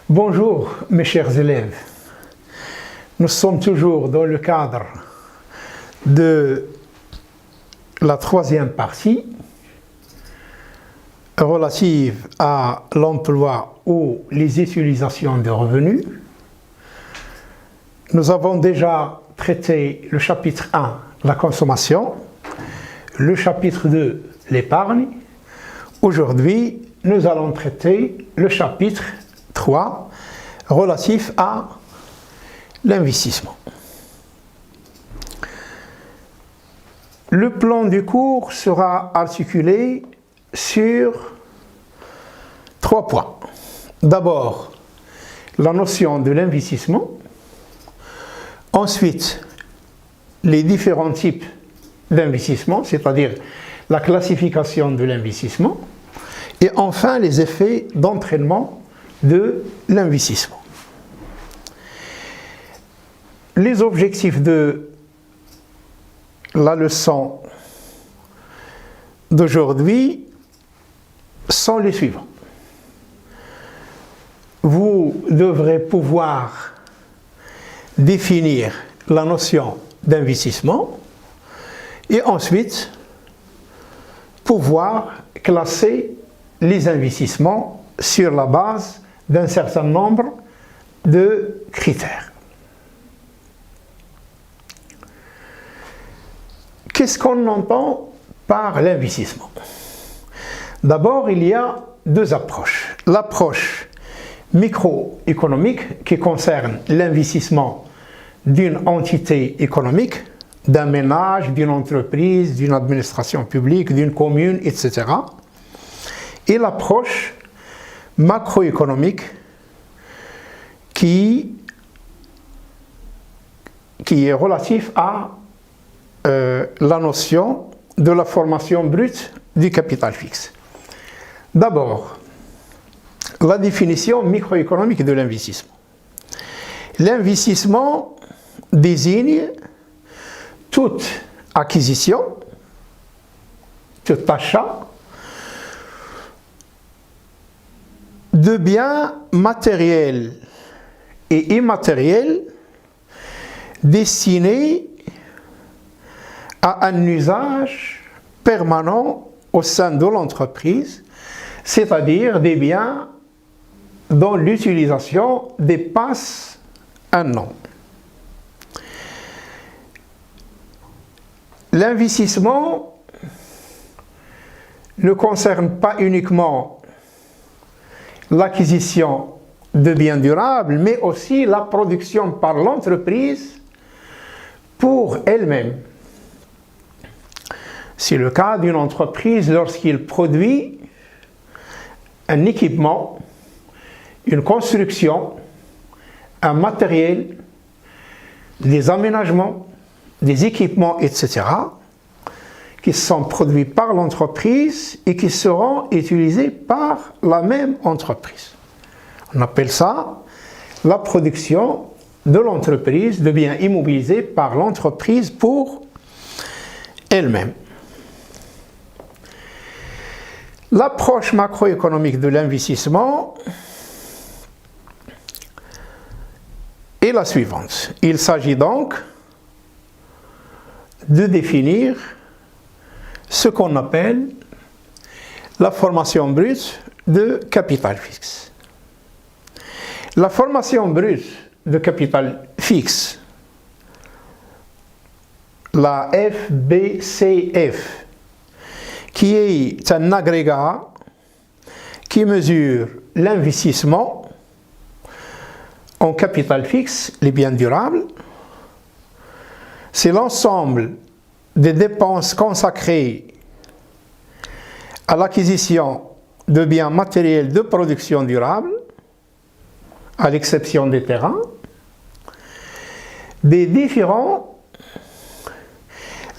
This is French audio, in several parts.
Bonjour mes chers élèves, nous sommes toujours dans le cadre de la troisième partie relative à l'emploi ou les utilisations de revenus. Nous avons déjà traité le chapitre 1, la consommation, le chapitre 2, l'épargne. Aujourd'hui, nous allons traiter le chapitre 3 relatif à l'investissement. Le plan du cours sera articulé sur 3 points. D'abord, la notion de l'investissement. Ensuite, les différents types d'investissement, c'est-à-dire la classification de l'investissement. Et enfin, les effets d'entraînement de l'investissement. Les objectifs de la leçon d'aujourd'hui sont les suivants. Vous devrez pouvoir définir la notion d'investissement et ensuite pouvoir classer les investissements sur la base d'un certain nombre de critères. Qu'est-ce qu'on entend par l'investissement? D'abord, il y a 2 approches. L'approche microéconomique qui concerne l'investissement d'une entité économique, d'un ménage, d'une entreprise, d'une administration publique, d'une commune, etc. Et l'approche macroéconomique qui est relative à la notion de la formation brute du capital fixe. D'abord, la définition microéconomique de l'investissement. L'investissement désigne toute acquisition, tout achat de biens matériels et immatériels destinés à un usage permanent au sein de l'entreprise, c'est-à-dire des biens dont l'utilisation dépasse un an. L'investissement ne concerne pas uniquement l'acquisition de biens durables, mais aussi la production par l'entreprise pour elle-même. C'est le cas d'une entreprise lorsqu'il produit un équipement, une construction, un matériel, des aménagements, des équipements, etc., qui sont produits par l'entreprise et qui seront utilisés par la même entreprise. On appelle ça la production de l'entreprise, de biens immobilisés par l'entreprise pour elle-même. L'approche macroéconomique de l'investissement est la suivante. Il s'agit donc de définir ce qu'on appelle la formation brute de capital fixe. La formation brute de capital fixe, la FBCF, qui est un agrégat qui mesure l'investissement en capital fixe, les biens durables. C'est l'ensemble des dépenses consacrées à l'acquisition de biens matériels de production durable, à l'exception des terrains, des différents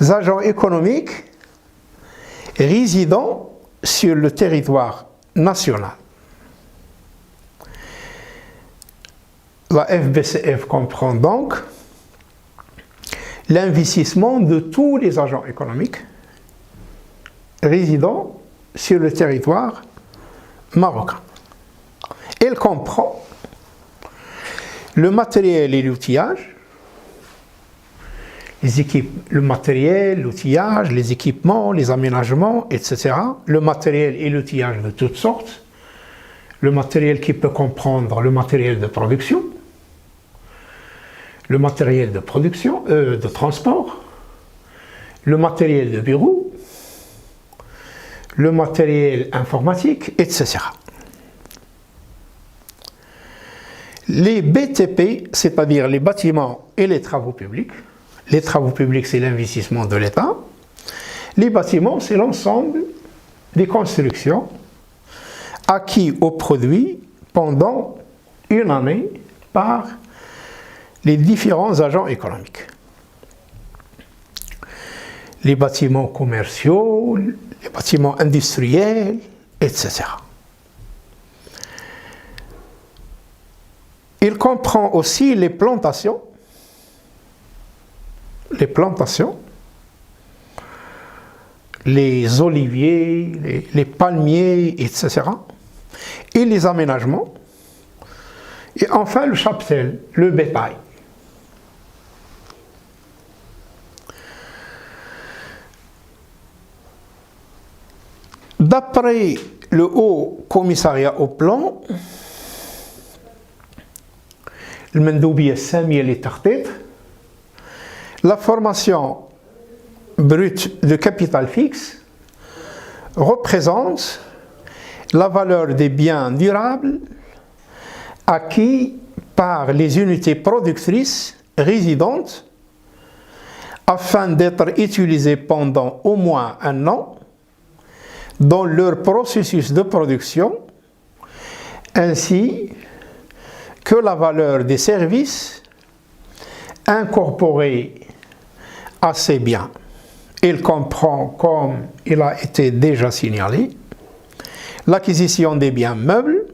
agents économiques résidant sur le territoire national. La FBCF comprend donc l'investissement de tous les agents économiques résidant sur le territoire marocain. Elle comprend le matériel et l'outillage, le matériel, l'outillage, les équipements, les aménagements, etc. Le matériel et l'outillage de toutes sortes. Le matériel qui peut comprendre le matériel de production, le matériel de production, de transport, le matériel de bureau, le matériel informatique, etc. Les BTP, c'est-à-dire les bâtiments et les travaux publics, les travaux publics, c'est l'investissement de l'État. Les bâtiments, c'est l'ensemble des constructions acquis au produit pendant une année par les différents agents économiques. Les bâtiments commerciaux, les bâtiments industriels, etc. Il comprend aussi les plantations, les oliviers, les palmiers, etc. Et les aménagements. Et enfin le cheptel, le bétail. D'après le Haut Commissariat au Plan, المندوبية السامية للتخطيط, la formation brute de capital fixe représente la valeur des biens durables acquis par les unités productrices résidentes afin d'être utilisés pendant au moins un an dans leur processus de production, ainsi que la valeur des services incorporés à ces biens. Il comprend, comme il a été déjà signalé, l'acquisition des biens meubles,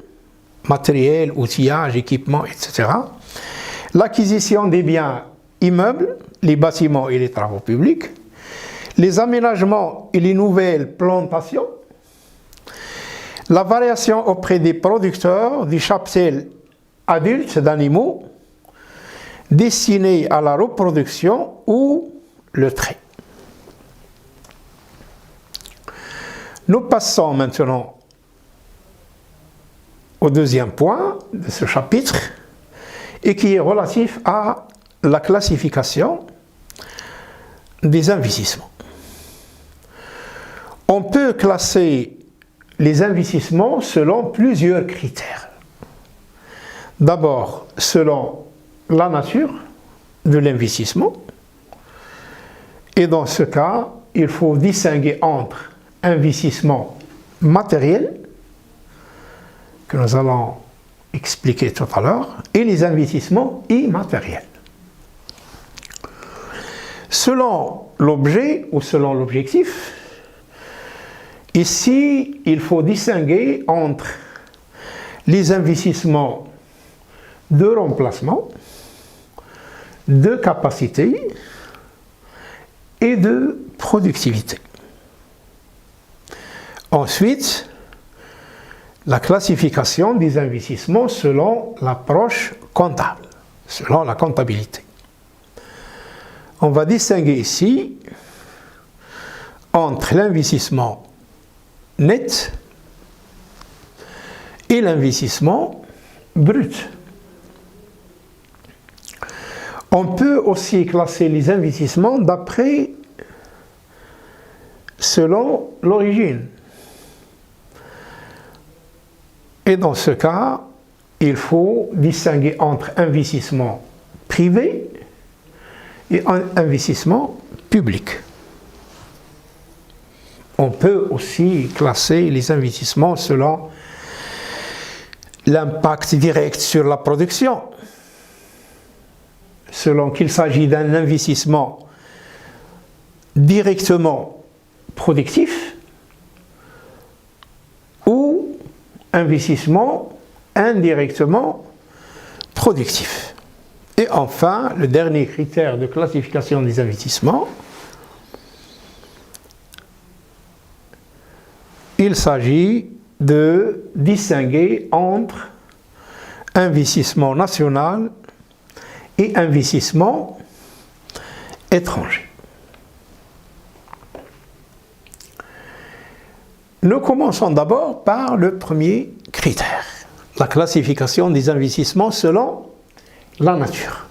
matériel, outillage, équipements, etc. L'acquisition des biens immeubles, les bâtiments et les travaux publics, les aménagements et les nouvelles plantations, la variation auprès des producteurs du cheptel adulte d'animaux destinés à la reproduction ou le trait. Nous passons maintenant au deuxième point de ce chapitre et qui est relatif à la classification des investissements. On peut classer les investissements selon plusieurs critères. D'abord, selon la nature de l'investissement. Et dans ce cas, il faut distinguer entre investissement matériel, que nous allons expliquer tout à l'heure, et les investissements immatériels. Selon l'objet ou selon l'objectif, ici, il faut distinguer entre les investissements de remplacement, de capacité et de productivité. Ensuite, la classification des investissements selon l'approche comptable, selon la comptabilité. On va distinguer ici entre l'investissement net et l'investissement brut. On peut aussi classer les investissements selon l'origine. Et dans ce cas, il faut distinguer entre investissement privé et investissement public. On peut aussi classer les investissements selon l'impact direct sur la production, selon qu'il s'agit d'un investissement directement productif ou investissement indirectement productif. Et enfin, le dernier critère de classification des investissements, il s'agit de distinguer entre investissement national et investissements étrangers. Nous commençons d'abord par le premier critère, la classification des investissements selon la nature.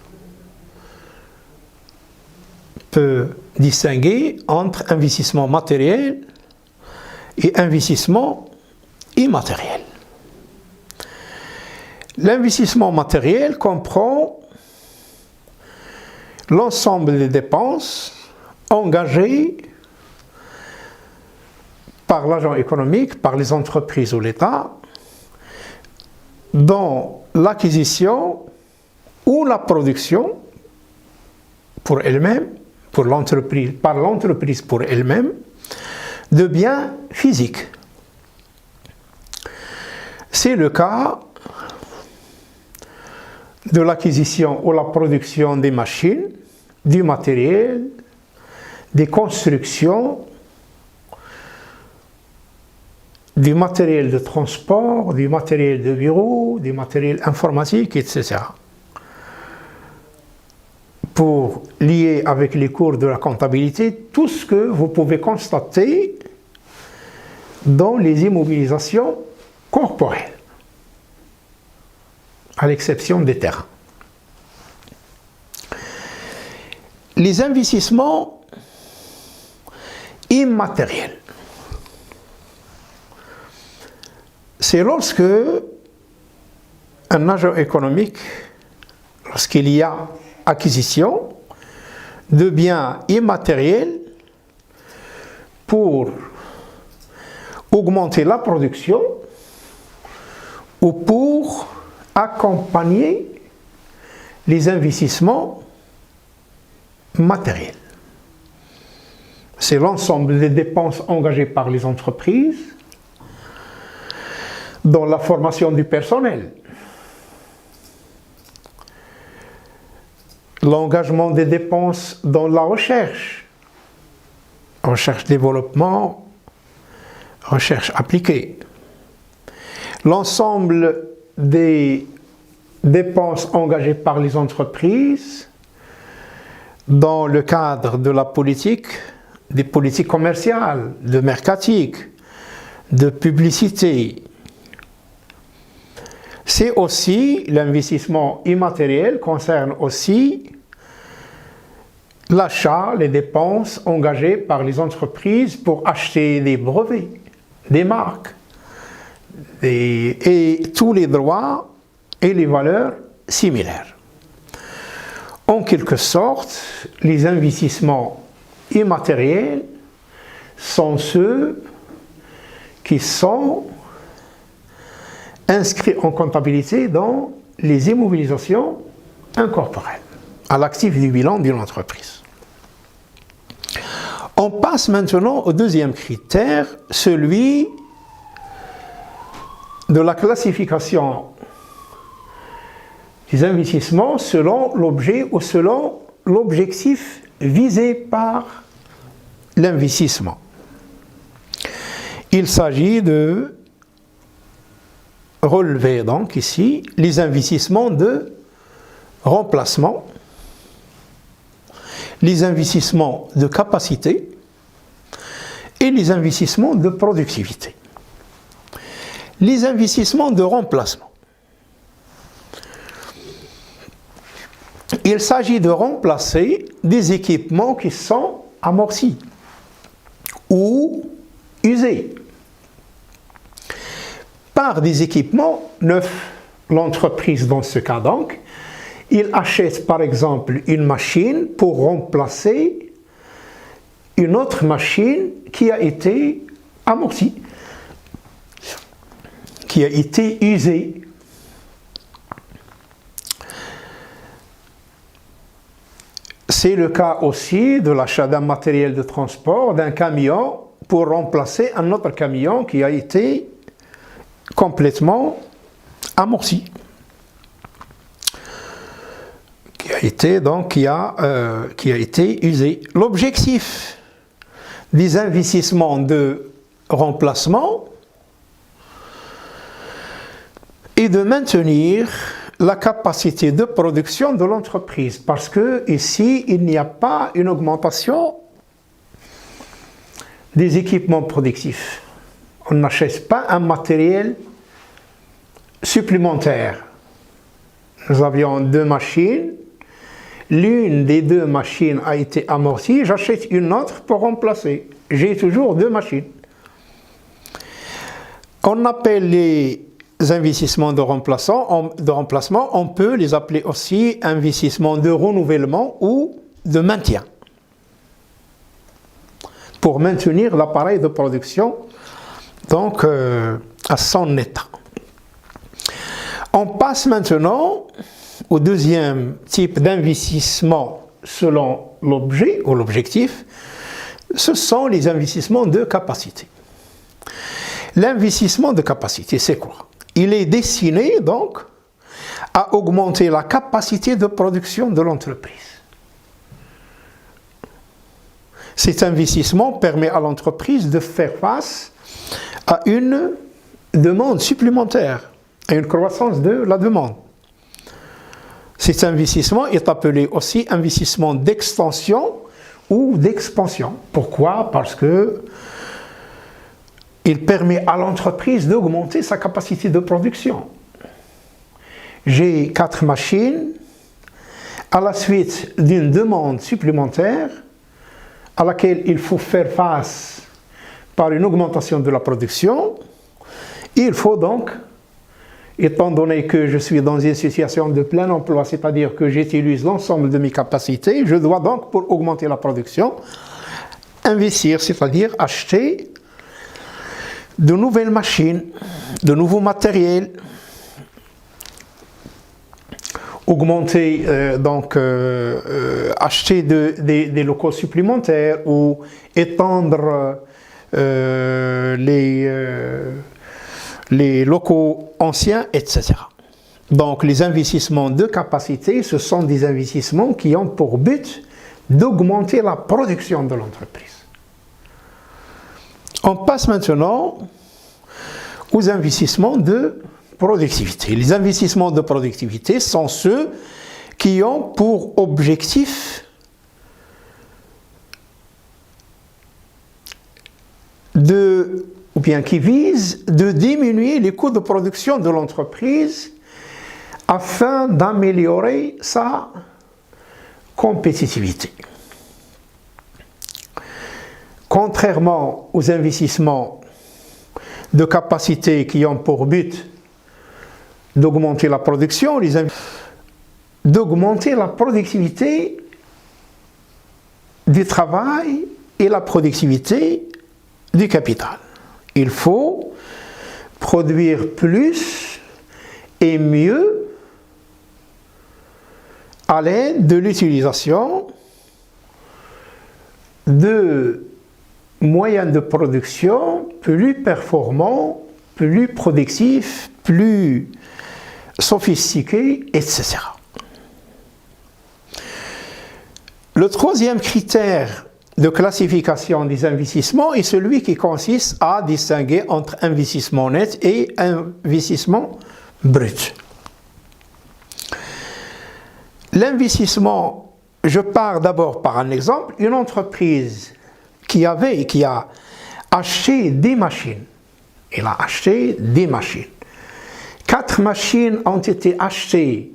On peut distinguer entre investissement matériel et investissement immatériel. L'investissement matériel comprend l'ensemble des dépenses engagées par l'agent économique, par les entreprises ou l'État, dans l'acquisition ou la production pour elle-même, par l'entreprise pour elle-même, de biens physiques. C'est le cas de l'acquisition ou la production des machines, du matériel, des constructions, du matériel de transport, du matériel de bureau, du matériel informatique, etc. Pour lier avec les cours de la comptabilité, tout ce que vous pouvez constater dans les immobilisations corporelles, à l'exception des terrains. Les investissements immatériels, c'est lorsque un agent économique, lorsqu'il y a acquisition de biens immatériels pour augmenter la production ou pour accompagner les investissements matériels. C'est l'ensemble des dépenses engagées par les entreprises dans la formation du personnel, l'engagement des dépenses dans la recherche, développement, recherche appliquée, l'ensemble des dépenses engagées par les entreprises dans le cadre de la politique, des politiques commerciales, de mercatique, de publicité. C'est aussi l'investissement immatériel concerne aussi l'achat, les dépenses engagées par les entreprises pour acheter des brevets, des marques et tous les droits et les valeurs similaires. En quelque sorte, les investissements immatériels sont ceux qui sont inscrits en comptabilité dans les immobilisations incorporelles à l'actif du bilan d'une entreprise. On passe maintenant au deuxième critère, celui de la classification des investissements selon l'objet ou selon l'objectif visé par l'investissement. Il s'agit de relever donc ici les investissements de remplacement, les investissements de capacité et les investissements de productivité. Les investissements de remplacement. Il s'agit de remplacer des équipements qui sont amorcis ou usés par des équipements neufs. L'entreprise, dans ce cas donc, il achète par exemple une machine pour remplacer une autre machine qui a été amortie, qui a été usée. C'est le cas aussi de l'achat d'un matériel de transport, d'un camion, pour remplacer un autre camion qui a été complètement amorti, qui a été usé. L'objectif des investissements de remplacement est de maintenir la capacité de production de l'entreprise, parce que ici, il n'y a pas une augmentation des équipements productifs. On n'achète pas un matériel supplémentaire. Nous avions 2 machines. L'une des 2 machines a été amortie, j'achète une autre pour remplacer. J'ai toujours 2 machines. On appelle les investissements de remplacement, on peut les appeler aussi investissements de renouvellement ou de maintien, pour maintenir l'appareil de production donc à son état. On passe maintenant au deuxième type d'investissement selon l'objet ou l'objectif. Ce sont les investissements de capacité. L'investissement de capacité, c'est quoi? Il est destiné donc à augmenter la capacité de production de l'entreprise. Cet investissement permet à l'entreprise de faire face à une demande supplémentaire, à une croissance de la demande. Cet investissement est appelé aussi investissement d'extension ou d'expansion. Pourquoi? Parce que il permet à l'entreprise d'augmenter sa capacité de production. J'ai 4 machines, à la suite d'une demande supplémentaire à laquelle il faut faire face par une augmentation de la production. Il faut donc, étant donné que je suis dans une situation de plein emploi, c'est-à-dire que j'utilise l'ensemble de mes capacités, je dois donc, pour augmenter la production, investir, c'est-à-dire acheter de nouvelles machines, de nouveaux matériels, augmenter, acheter des locaux supplémentaires ou étendre les locaux anciens, etc. Donc les investissements de capacité, ce sont des investissements qui ont pour but d'augmenter la production de l'entreprise. On passe maintenant aux investissements de productivité. Les investissements de productivité sont ceux qui ont pour objectif qui visent de diminuer les coûts de production de l'entreprise afin d'améliorer sa compétitivité. Contrairement aux investissements de capacité qui ont pour but d'augmenter la production, d'augmenter la productivité du travail et la productivité du capital. Il faut produire plus et mieux à l'aide de l'utilisation de moyens de production plus performants, plus productifs, plus sophistiqués, etc. Le troisième critère de classification des investissements est celui qui consiste à distinguer entre investissement net et investissement brut. L'investissement, je pars d'abord par un exemple, une entreprise qui a acheté des machines. Elle a acheté des machines. 4 machines ont été achetées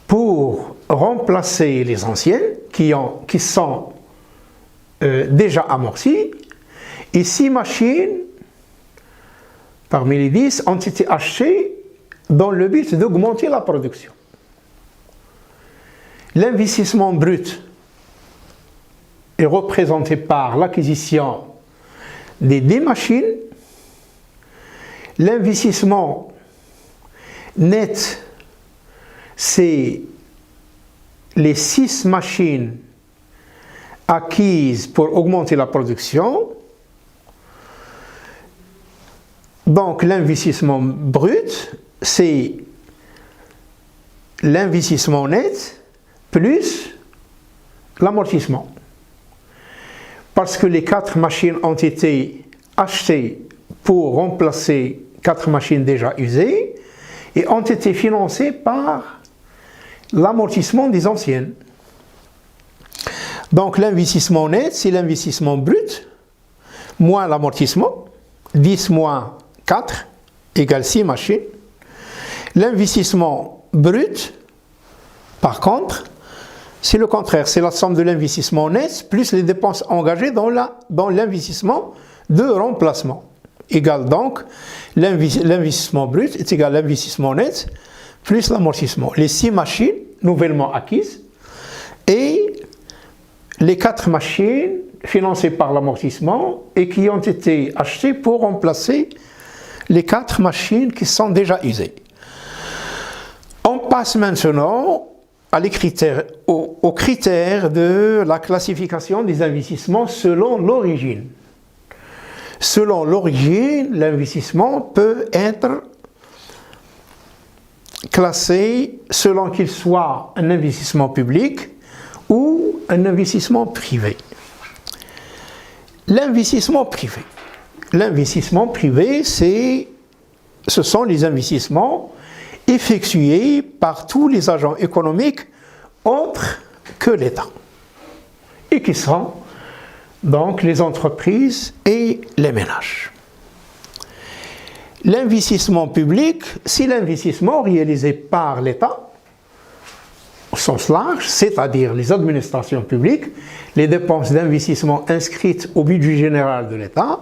pour remplacer les anciennes qui sont déjà amorties, et 6 machines parmi les 10 ont été achetées dans le but d'augmenter la production. L'investissement brut est représenté par l'acquisition des 10 machines. L'investissement net, c'est les 6 machines acquises pour augmenter la production. Donc l'investissement brut, c'est l'investissement net plus l'amortissement. Parce que les 4 machines ont été achetées pour remplacer 4 machines déjà usées, et ont été financées par l'amortissement des anciennes. Donc l'investissement net, c'est l'investissement brut, moins l'amortissement, 10 moins 4 égale 6 machines. L'investissement brut, par contre, c'est le contraire, c'est la somme de l'investissement net plus les dépenses engagées dans l'investissement de remplacement. Égale donc, l'investissement brut est égal à l'investissement net plus l'amortissement. Les 6 machines nouvellement acquises et les 4 machines financées par l'amortissement et qui ont été achetées pour remplacer les 4 machines qui sont déjà usées. On passe maintenant aux critères de la classification des investissements selon l'origine. Selon l'origine, l'investissement peut être classé selon qu'il soit un investissement public ou un investissement privé. L'investissement privé. L'investissement privé, ce sont les investissements effectués par tous les agents économiques autres que l'État et qui sont donc les entreprises et les ménages. L'investissement public, c'est l'investissement réalisé par l'État au sens large, c'est-à-dire les administrations publiques, les dépenses d'investissement inscrites au budget général de l'État,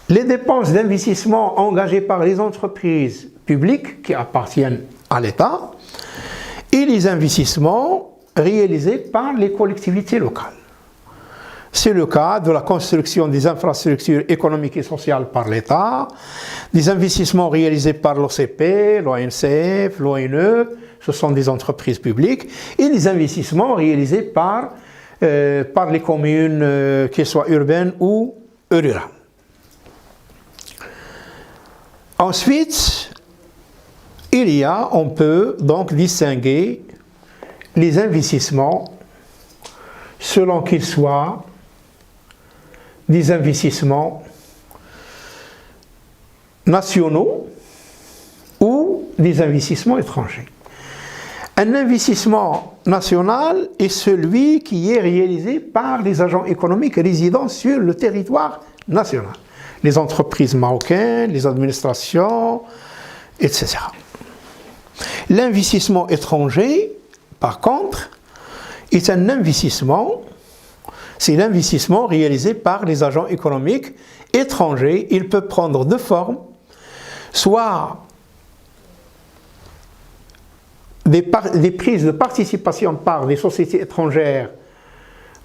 les dépenses d'investissement engagées par les entreprises publiques qui appartiennent à l'État et les investissements réalisés par les collectivités locales. C'est le cas de la construction des infrastructures économiques et sociales par l'État, des investissements réalisés par l'OCP, l'ONCF, l'ONE, ce sont des entreprises publiques, et des investissements réalisés par les communes, qu'elles soient urbaines ou rurales. Ensuite, on peut donc distinguer les investissements selon qu'ils soient des investissements nationaux ou des investissements étrangers. Un investissement national est celui qui est réalisé par les agents économiques résidant sur le territoire national. Les entreprises marocaines, les administrations, etc. L'investissement étranger, par contre, est un investissement, c'est l'investissement réalisé par les agents économiques étrangers. Il peut prendre deux formes, soit des prises de participation par des sociétés étrangères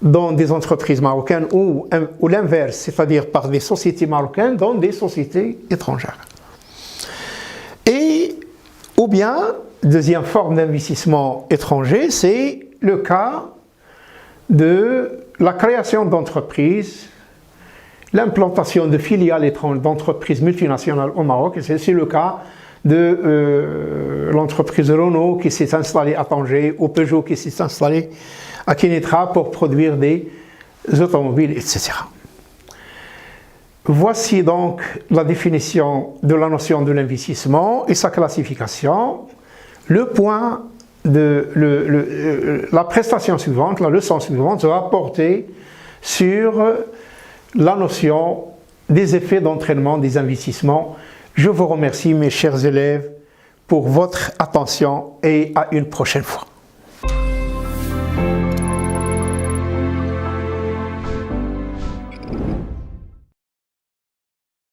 dans des entreprises marocaines ou l'inverse, c'est-à-dire par des sociétés marocaines dans des sociétés étrangères. Ou bien, deuxième forme d'investissement étranger, c'est le cas de la création d'entreprises, l'implantation de filiales d'entreprises multinationales au Maroc. C'est le cas de l'entreprise Renault qui s'est installée à Tanger, ou Peugeot qui s'est installée à Kénitra pour produire des automobiles, etc. Voici donc la définition de la notion de l'investissement et sa classification. La prestation suivante, la leçon suivante sera portée sur la notion des effets d'entraînement des investissements. Je vous remercie, mes chers élèves, pour votre attention et à une prochaine fois.